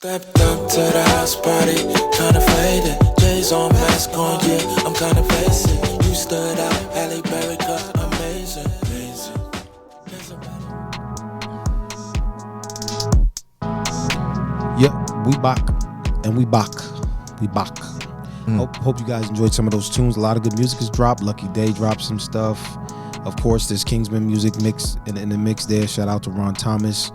Stepped up to the house party, kinda faded. J's on mask on, yeah, I'm kinda basic. You stood out, Halle Berry cut, amazing, amazing. Yep, we back, and we back. Hope you guys enjoyed some of those tunes. A lot of good music has dropped. Lucky Day dropped some stuff. Of course, there's Kingsmen music mix in the mix there. Shout out to Ron Thomas,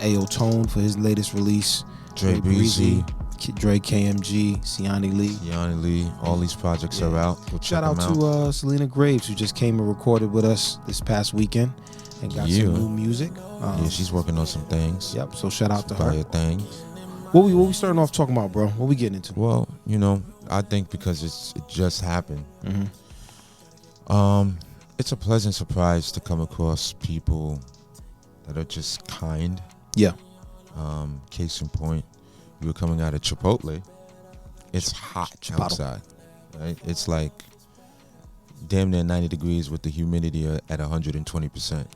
A.O. Tone for his latest release. Dre Breezy, Dre KMG, Siani Lee. All these projects are out. Go Shout out to Selena Graves, who just came and recorded with us this past weekend and got some new music. Yeah, she's working on some things. Yep. So shout out to her. Fire things. What we starting off talking about, bro? What we getting into? Well, I think because it just happened. It's a pleasant surprise to come across people that are just kind. Yeah. Case in point, we were coming out of Chipotle. It's hot outside, right? It's like damn near 90 degrees with the humidity at 120%.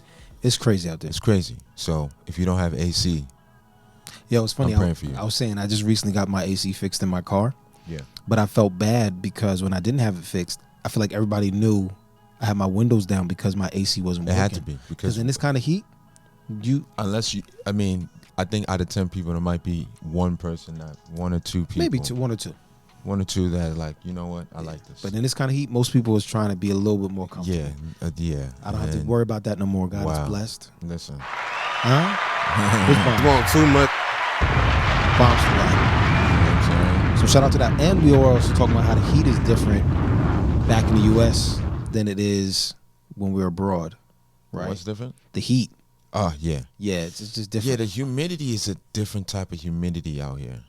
It's crazy out there. It's crazy. So if you don't have AC, yeah, it's funny. I'm praying for you. I was saying I just recently got my AC fixed in my car. Yeah. But I felt bad because when I didn't have it fixed, I feel like everybody knew I had my windows down because my AC wasn't working. It had to be because in this kind of heat, I think out of 10 people, there might be one person, not one or two people. Maybe one or two. One or two that are like, you know what, I like this. But in this kind of heat, most people is trying to be a little bit more comfortable. Yeah. I don't have to worry about that no more. God is blessed. Listen. Huh? You want too much. Bombs for that. So shout out to that. And we were also talking about how the heat is different back in the U.S. than it is when we're abroad. Right? What's different? The heat. Oh, yeah. Yeah, it's just different. Yeah, the humidity is a different type of humidity out here.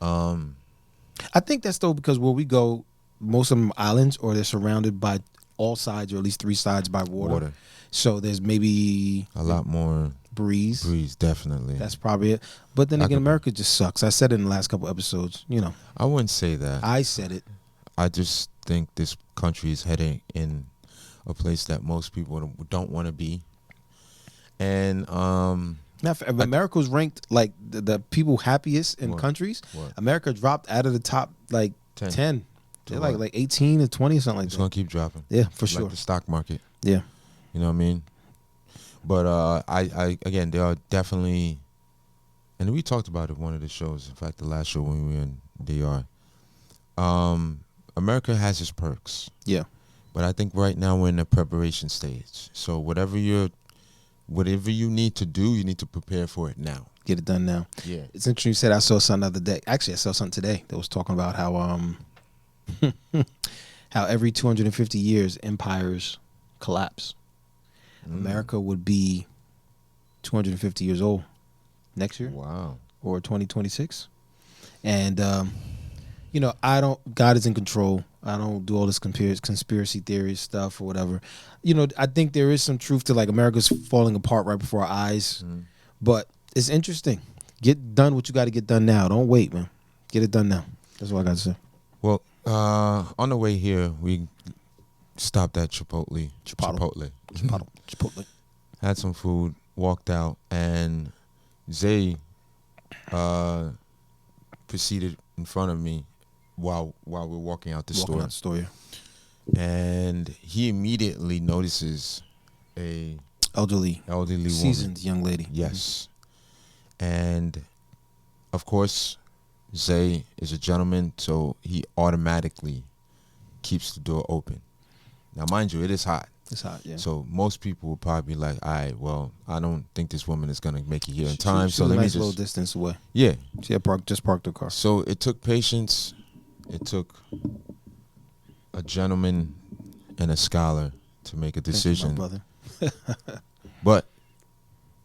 I think that's though because where we go, most of them islands or they're surrounded by all sides or at least three sides by water. So there's maybe a lot more breeze. Breeze, definitely. That's probably it. But then again, America just sucks. I said it in the last couple episodes. I wouldn't say that. I said it. I just think this country is heading in a place that most people don't want to be. And America was ranked like the people happiest in countries. America dropped out of the top like 10. They're like 18 to 20 or something like that. It's gonna keep dropping. Yeah, for sure. Like the stock market. Yeah. You know what I mean? But I again, there are definitely, and we talked about it in one of the shows. In fact, the last show when we were in DR. America has its perks. Yeah. But I think right now we're in the preparation stage. So whatever you need to do, you need to prepare for it now. Get it done now. Yeah. It's interesting you said I saw something the other day. Actually, I saw something today that was talking about how how every 250 years empires collapse. America would be 250 years old next year. Wow. Or 2026. And God is in control. I don't do all this conspiracy theory stuff or whatever. I think there is some truth to like America's falling apart right before our eyes. But it's interesting. Get done what you got to get done now. Don't wait, man. Get it done now. That's what I got to say. Well, on the way here, we stopped at Chipotle. Had some food, walked out, and Zay proceeded in front of me while we're walking out the store. And he immediately notices a elderly seasoned woman. Young lady. Yes. And of course, Zay is a gentleman, so he automatically keeps the door open. Now, mind you, it is hot. It's hot, yeah. So most people will probably be like, all right, well, I don't think this woman is going to make it here in time. So let me just... a little distance away. Yeah. She had just parked her car. So it took patience. It took a gentleman and a scholar to make a decision. Thank you, my brother. But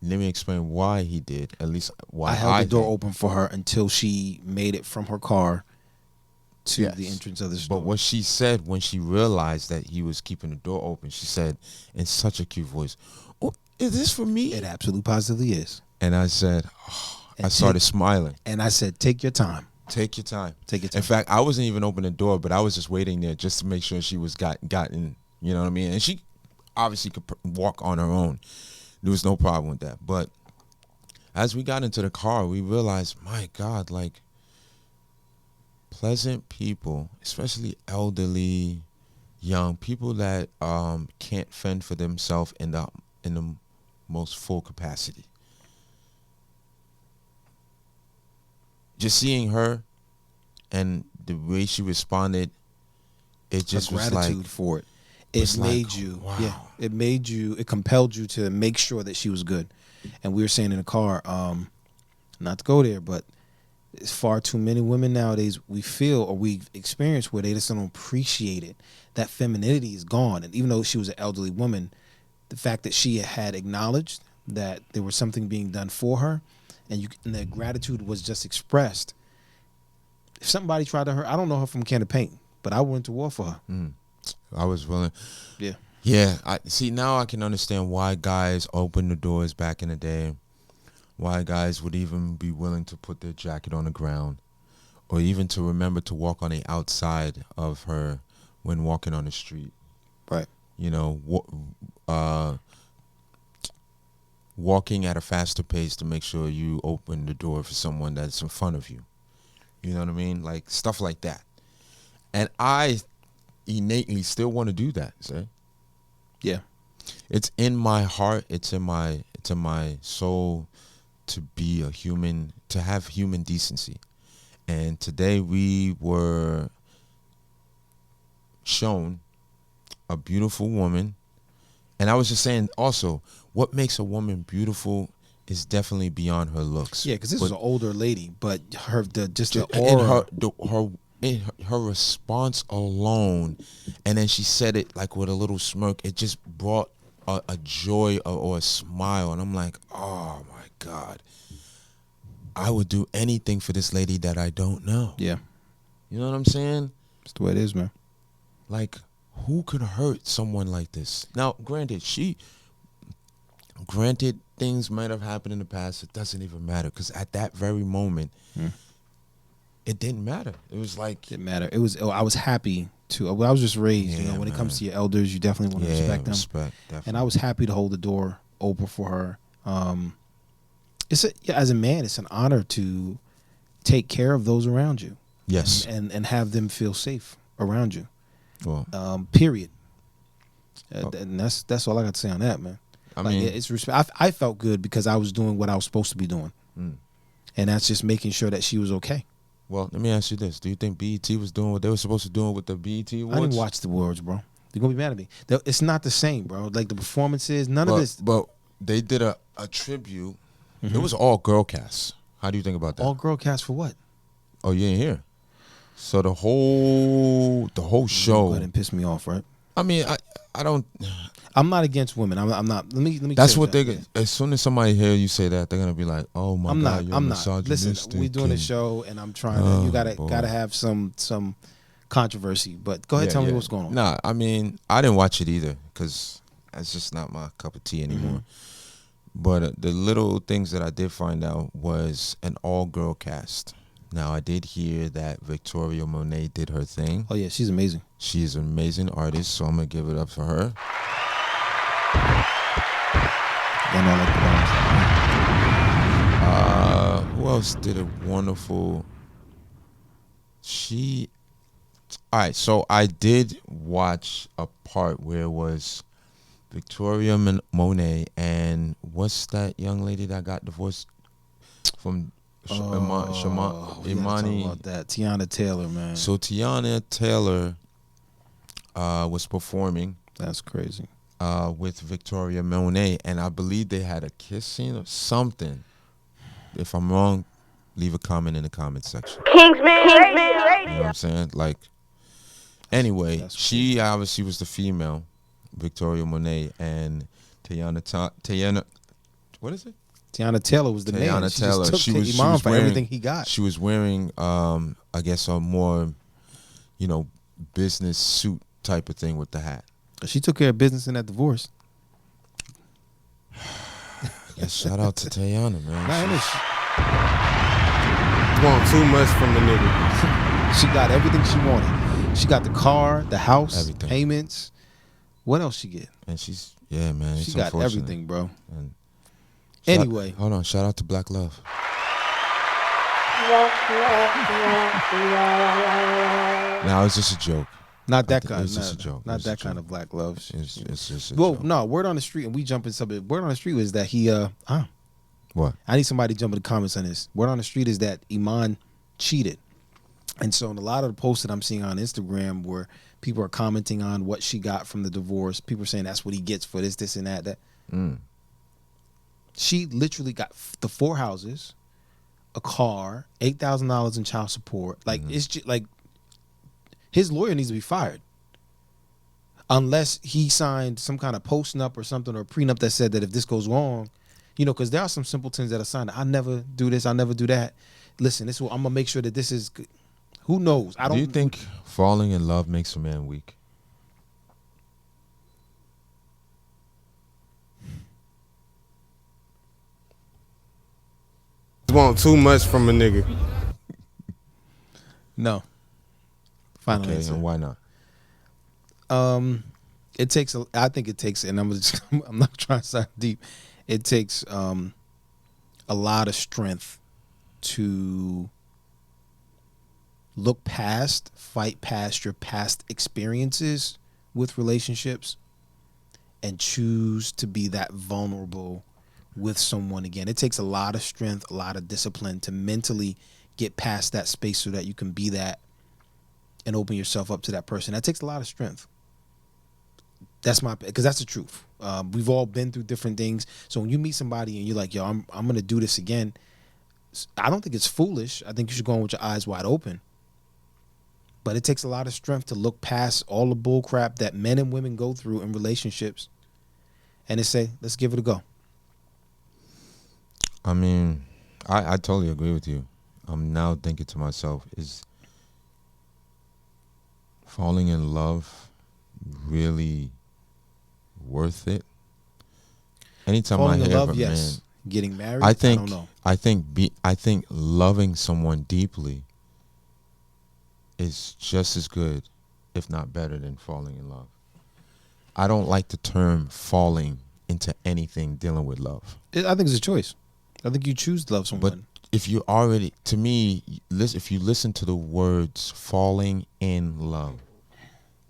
let me explain why he did, at least why I held the door open for her until she made it from her car to the entrance of the store. But what she said when she realized that he was keeping the door open, she said in such a cute voice, "Oh, is this for me?" It absolutely positively is. And I said, I started smiling. And I said, take your time. Take your time. Take your time. In fact, I wasn't even opening the door, but I was just waiting there just to make sure she was gotten, you know what I mean? And she obviously could walk on her own. There was no problem with that. But as we got into the car, we realized, my God, like, pleasant people, especially elderly, young people that can't fend for themselves in the most full capacity. Just seeing her and the way she responded, it just was gratitude like, for it. It made like, you, wow. yeah. It compelled you to make sure that she was good. And we were saying in the car, not to go there, but it's far too many women nowadays we feel or we've experienced where they just don't appreciate it. That femininity is gone. And even though she was an elderly woman, the fact that she had acknowledged that there was something being done for her and that gratitude was just expressed. If somebody tried to hurt, I don't know her from a can of paint, but I went to war for her. I was willing. Yeah. Yeah, I see. Now I can understand why guys opened the doors back in the day. Why guys would even be willing to put their jacket on the ground, or even to remember to walk on the outside of her when walking on the street. Right. You know, walking at a faster pace to make sure you open the door for someone that's in front of you. You know what I mean? Like stuff like that. And I innately still want to do that. See? Yeah. It's in my heart. It's in my soul to be a human, to have human decency. And today we were shown a beautiful woman. And I was just saying also, what makes a woman beautiful is definitely beyond her looks. Yeah, because this is an older lady, but the aura. Her response alone, and then she said it like with a little smirk, it just brought a joy or a smile. And I'm like, oh my God, I would do anything for this lady that I don't know. Yeah. You know what I'm saying? That's the way it is, man. Like, who could hurt someone like this? Now, granted, things might have happened in the past. It doesn't even matter, because at that very moment, it didn't matter. It was like, Didn't matter. It was. I was happy to. I was just raised. Yeah, when it man. comes to your elders, you definitely want to respect them. Definitely. And I was happy to hold the door open for her. As a man, it's an honor to take care of those around you. Yes. And have them feel safe around you. Well, Period. And that's all I got to say on that, man. I mean, it's respect. I felt good because I was doing what I was supposed to be doing, and that's just making sure that she was okay. Well, let me ask you this: do you think BET was doing what they were supposed to do with the BET Awards? I didn't watch the awards, bro. They're gonna be mad at me. It's not the same, bro. Like the performances, none of this. But they did a tribute. It was all girl cast. How do you think about that? All girl cast for what? Oh, you ain't here. So the whole show. Go ahead and piss me off, right? I mean, I don't. I'm not against women. I'm not. Let me. That's tell what you they. that. As soon as somebody hear you say that, they're gonna be like, "Oh my God, you're I'm not. misogynistic." Listen, we doing a show, and I'm trying to. You gotta have some controversy. But go ahead, tell me what's going on. Nah, I mean, I didn't watch it either because that's just not my cup of tea anymore. But the little things that I did find out was an all-girl cast. Now, I did hear that Victoria Monet did her thing. Oh yeah, she's amazing. She's an amazing artist, so I'm gonna give it up for her. And I like the Who else did a wonderful? All right, so I did watch a part where it was Victoria Monet and what's that young lady that got divorced from Imani? About that Teyana Taylor, man. So Teyana Taylor was performing. That's crazy. With Victoria Monet, and I believe they had a kiss scene or something. If I'm wrong, leave a comment in the comment section. Kingsmen Radio. You know what I'm saying? Like, anyway, she obviously was the female, Victoria Monet, and Teyana, what is it? Teyana Taylor was the name. Teyana Taylor. She was Imam for wearing everything he got. She was wearing, I guess, a more, business suit type of thing with the hat. She took care of business in that divorce. Yeah, shout out to Teyana, man. Want too much from the nigga. She got everything she wanted. She got the car, the house, Everything. Payments. What else she get? And she's, yeah, man. She got everything, bro. And Anyway, hold on. Shout out to Black Love. Now it's just a joke. not that kind. It's just a joke. Not It's that a kind joke. of black love. It's just a Well, joke. no. Word on the street, and we jump in something. Word on the street was that he. What? I need somebody to jump in the comments on this. Word on the street is that Iman cheated, and so in a lot of the posts that I'm seeing on Instagram, where people are commenting on what she got from the divorce, people are saying that's what he gets for this, and that. She literally got the 4 houses, a car, $8,000 in child support. Like it's just like his lawyer needs to be fired, unless he signed some kind of post-nup or something or prenup that said that if this goes wrong, because there are some simpletons that are signed. I never do this. I never do that. Listen, this I'm gonna make sure that this is good. Who knows? I don't. Do you think falling in love makes a man weak? Want too much from a nigga. No. Final Okay, answer. and why not? It takes. I think it takes, and I'm not trying to sound deep. It takes a lot of strength to fight past your past experiences with relationships, and choose to be that vulnerable with someone again. It takes a lot of strength, a lot of discipline to mentally get past that space so that you can be that and open yourself up to that person. That takes a lot of strength. Because that's the truth. We've all been through different things. So when you meet somebody and you're like, yo, I'm going to do this again, I don't think it's foolish. I think you should go in with your eyes wide open. But it takes a lot of strength to look past all the bull crap that men and women go through in relationships and to say, let's give it a go. I mean, I totally agree with you. I'm now thinking to myself, is falling in love really worth it? Anytime Falling I in hear love, of a yes. man, Getting married, I think I don't know. I think loving someone deeply is just as good, if not better, than falling in love. I don't like the term falling into anything dealing with love. I think it's a choice. I think you choose to love someone. But if you already, to me, if you listen to the words falling in love,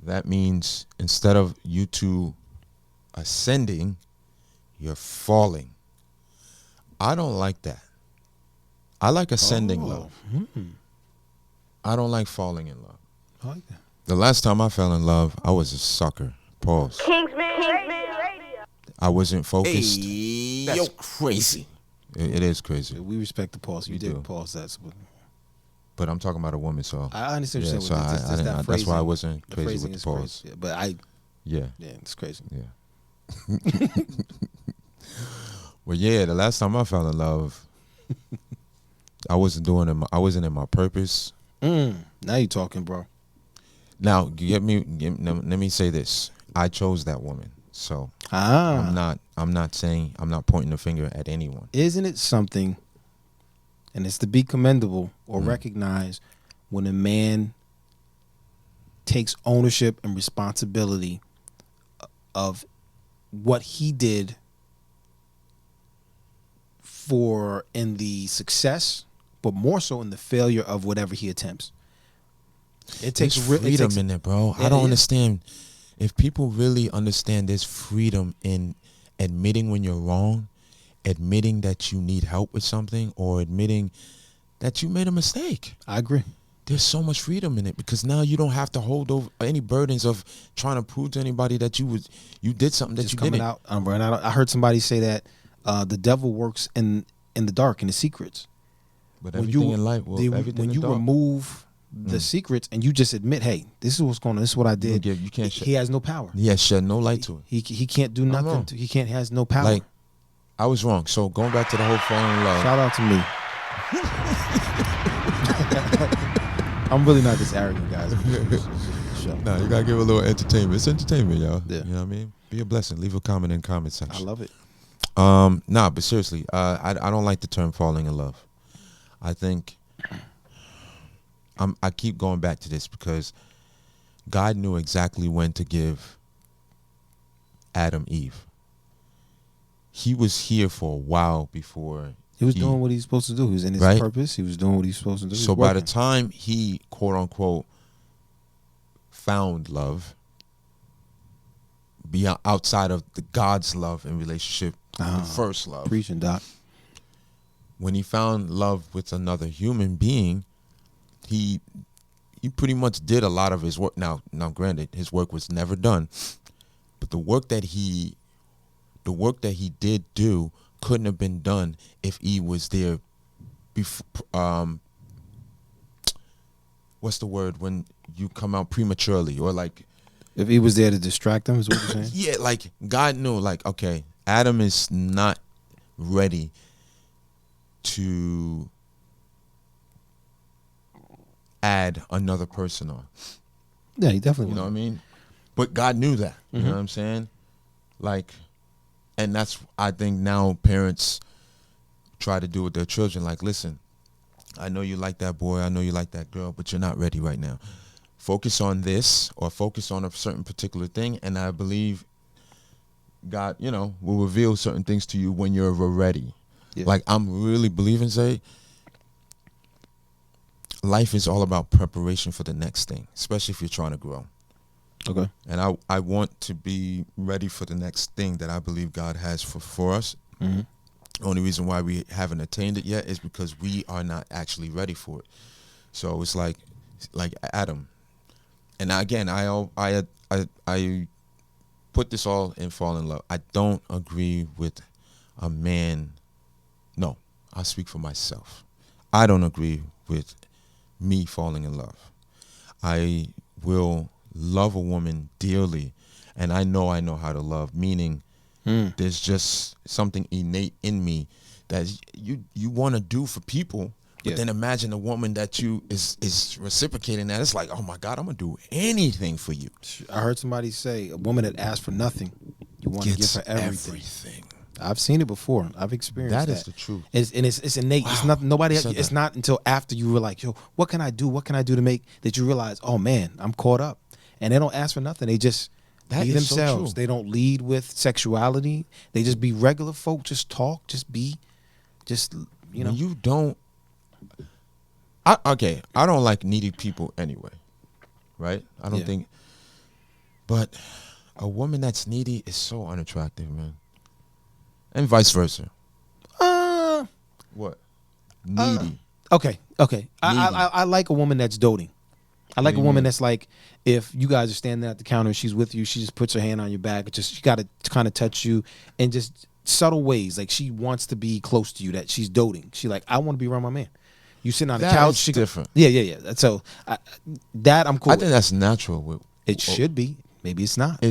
that means instead of you two ascending, you're falling. I don't like that. I like ascending love. I don't like falling in love. I like that. The last time I fell in love, I was a sucker. Pause. Kingsmen Radio. I wasn't focused. That's crazy. It is crazy. We respect the pause. You We did do. pause that. But I'm talking about a woman, so I understand what yeah, you're so saying. With I didn't, that's why I wasn't The crazy phrasing with is the pause. crazy. But Yeah, it's crazy. yeah. Well, yeah, the last time I fell in love, I wasn't in my purpose. Now you talking, bro. Now, let me say this. I chose that woman. So I'm not pointing the finger at anyone. Isn't it something, and it's to be commendable or recognized when a man takes ownership and responsibility of what he did for in the success, but more so in the failure of whatever he attempts. It takes freedom in it, bro. I don't understand. If people really understand there's freedom in admitting when you're wrong, admitting that you need help with something, or admitting that you made a mistake. I agree. There's so much freedom in it because now you don't have to hold over any burdens of trying to prove to anybody that you did something that Just you coming didn't. out. I'm running out. I heard somebody say that the devil works in the dark, in the secrets. But everything in life, when you remove the secrets and you just admit, hey, this is what's going on. This is what I did. You can't. He has no power. He has shed no light to it. He can't do nothing. He has no power. Like, I was wrong. So going back to the whole falling in love. Shout out to me. I'm really not this arrogant, guys. Nah, you gotta give a little entertainment. It's entertainment, y'all. Yeah. You know what I mean? Be a blessing. Leave a comment in the comment section. I love it. Nah, but seriously, I don't like the term falling in love. I think I keep going back to this because God knew exactly when to give Adam Eve. he was here for a while before He was doing what he's supposed to do. He was in his Right? purpose. He was doing what he's supposed to do. He So was by the working. time he quote unquote found love, beyond outside of the God's love and relationship, the first love, Preaching, Doc. when he found love with another human being, he pretty much did a lot of his work. Now granted, his work was never done, but the work that he did do couldn't have been done if Eve was there before. What's the word when you come out prematurely, or like, If he was there to distract him, is what you're saying? yeah, like God knew, like, okay, Adam is not ready to add another person on. Yeah, he definitely You know what I was. mean? But God knew that. You Mm-hmm. know what I'm saying? Like, and that's, I think now parents try to do with their children. Like, listen, I know you like that boy, I know you like that girl, but you're not ready right now. Focus on this, or focus on a certain particular thing, and I believe God, will reveal certain things to you when you're ready. Yeah. Like, I'm really believing, say, life is all about preparation for the next thing, especially if you're trying to grow. Okay. And I want to be ready for the next thing that I believe God has for us. Mm-hmm. Only reason why we haven't attained it yet is because we are not actually ready for it. So it's like Adam. And again, I put this all in fall in love. I don't agree with a man. No, I speak for myself. I don't agree with me falling in love. I will love a woman dearly, and I know how to love, meaning there's just something innate in me that you want to do for people, but then imagine a woman that you is reciprocating that. It's like, oh my God, I'm gonna do anything for you. I heard somebody say a woman that asks for nothing, you want to give Gets her everything. everything. I've seen it before. I've experienced that. That is the truth. It's innate. Wow. It's not nobody. You said It's that. not until after you were like, yo, what can I do? What can I do to make that you realize, oh man, I'm caught up. And they don't ask for nothing. They just That be is so themselves. true. They don't lead with sexuality. They just be regular folk. Just talk. Just be. Just you know. When you don't. I don't like needy people anyway, right? I don't Yeah. think. But a woman that's needy is so unattractive, man. And vice versa. What? Needy. Okay. Needy. I like a woman that's doting. I like do a you woman mean? that's like, if you guys are standing at the counter and she's with you, she just puts her hand on your back. Just she got to kind of touch you in just subtle ways. Like she wants to be close to you. That she's doting. She like, I want to be around my man. You sitting on the That couch. is She different. Yeah. So that I'm cool. I with. think that's natural. It should be. Maybe it's not.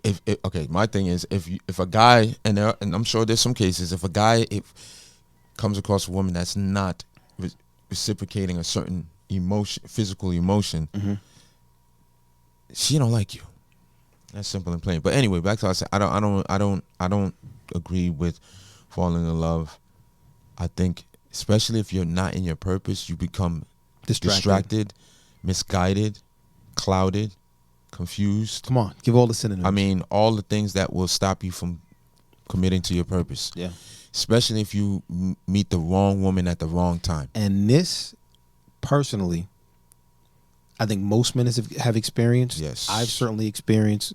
If my thing is if a guy, and I'm sure there's some cases, if a guy comes across a woman that's not reciprocating a certain emotion, physical emotion, Mm-hmm. she don't like you. That's simple and plain. But anyway, back to what I said. I don't agree with falling in love. I think, especially if you're not in your purpose, you become distracted, misguided, clouded, confused. Come on, give all the synonyms. I mean, all the things that will stop you from committing to your purpose. Yeah. Especially if you meet the wrong woman at the wrong time. And this, personally, I think most men have experienced. Yes. I've certainly experienced.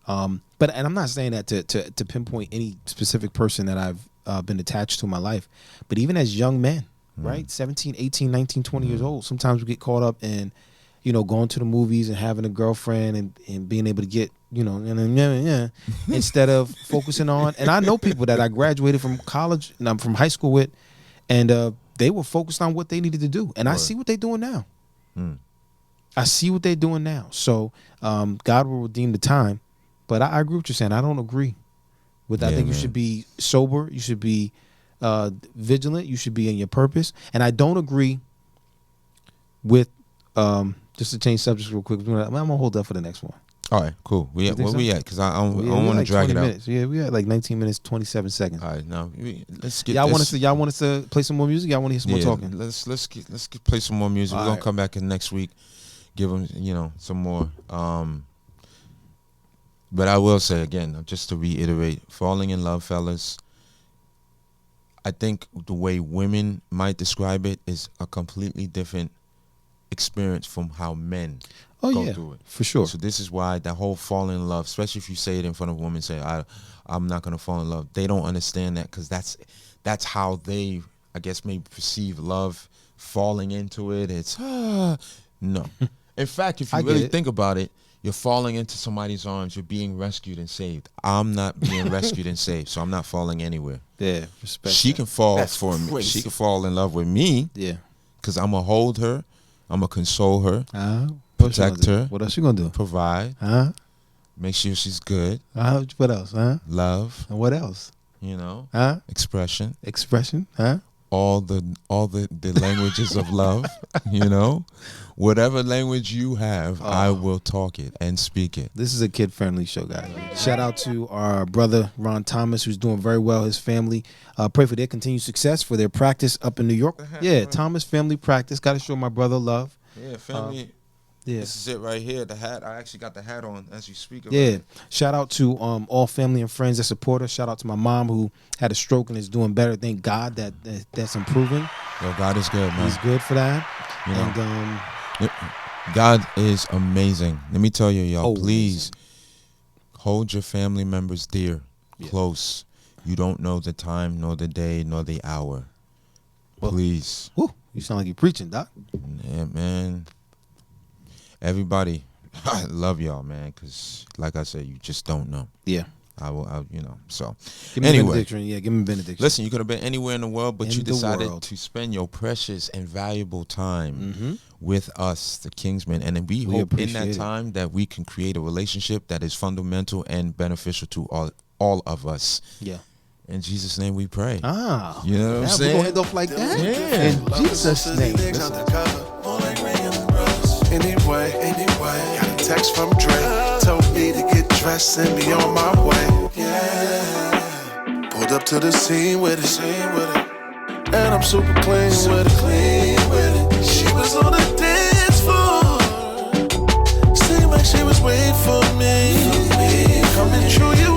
But I'm not saying that to pinpoint any specific person that I've been attached to in my life. But even as young men, right? 17, 18, 19, 20 years old, sometimes we get caught up in, going to the movies and having a girlfriend and being able to get, instead of focusing on. And I know people that I graduated from college and I'm from high school with, and they were focused on what they needed to do. And I see what they're doing now. I see what they're doing now. So God will redeem the time. But I agree with you saying. I don't agree with that. I think you should be sober. You should be vigilant. You should be in your purpose. And I don't agree with, just to change subjects real quick, I'm going to hold that for the next one. All right, cool. Where we at? Because I don't want to drag it out. Minutes. Yeah, we had like 19 minutes, 27 seconds. All right, now let's get. Y'all this. want us to play some more music? Y'all want to hear some more talking? Let's play some more music. All We're gonna right. come back in next week, give them some more. But I will say again, just to reiterate, falling in love, fellas, I think the way women might describe it is a completely different experience from how men go through it. For sure. So this is why that whole falling in love, especially if you say it in front of a woman, say, I'm not going to fall in love. They don't understand that because that's how they, I guess, maybe perceive love, falling into it. It's, no. In fact, if you really think about it, you're falling into somebody's arms. You're being rescued and saved. I'm not being rescued and saved, so I'm not falling anywhere. Yeah, respect. She can fall for me. She can fall in love with me. Yeah. Because I'm going to hold her. I'm going to console her. Protect her. What else you going to do? Provide. Make sure she's good. What else? Love. And what else? You know? Expression. All the languages of love, you know? Whatever language you have, I will talk it and speak it. This is a kid-friendly show, guys. Shout out to our brother, Ron Thomas, who's doing very well, his family. Pray for their continued success for their practice up in New York. Yeah, Thomas Family Practice. Got to show my brother love. Yeah, family. This is it right here, the hat. I actually got the hat on as you speak about it. Shout out to all family and friends that support us. Shout out to my mom who had a stroke and is doing better. Thank God that's improving. Yo, God is good, man. He's good for that. You know, and God is amazing. Let me tell you, y'all, please amazing. Hold your family members dear, close. You don't know the time, nor the day, nor the hour. Please. You sound like you're preaching, Doc. Yeah, man. Everybody, I love y'all, man, because like I said, you just don't know. Yeah. So give me a benediction. Yeah, give me a benediction. Listen, you could have been anywhere in the world, but you decided to spend your precious and valuable time with us, the Kingsmen, and we hope in that time that we can create a relationship that is fundamental and beneficial to all of us. Yeah. In Jesus' name we pray. You know what I'm saying? We're going to end off like that? Yeah. In Jesus' name. Anyway, got a text from Dre. Told me to get dressed and be on my way. Yeah. Pulled up to the scene with it. And I'm super clean with it. She was on the dance floor. Seemed like she was waiting for me. Coming true, you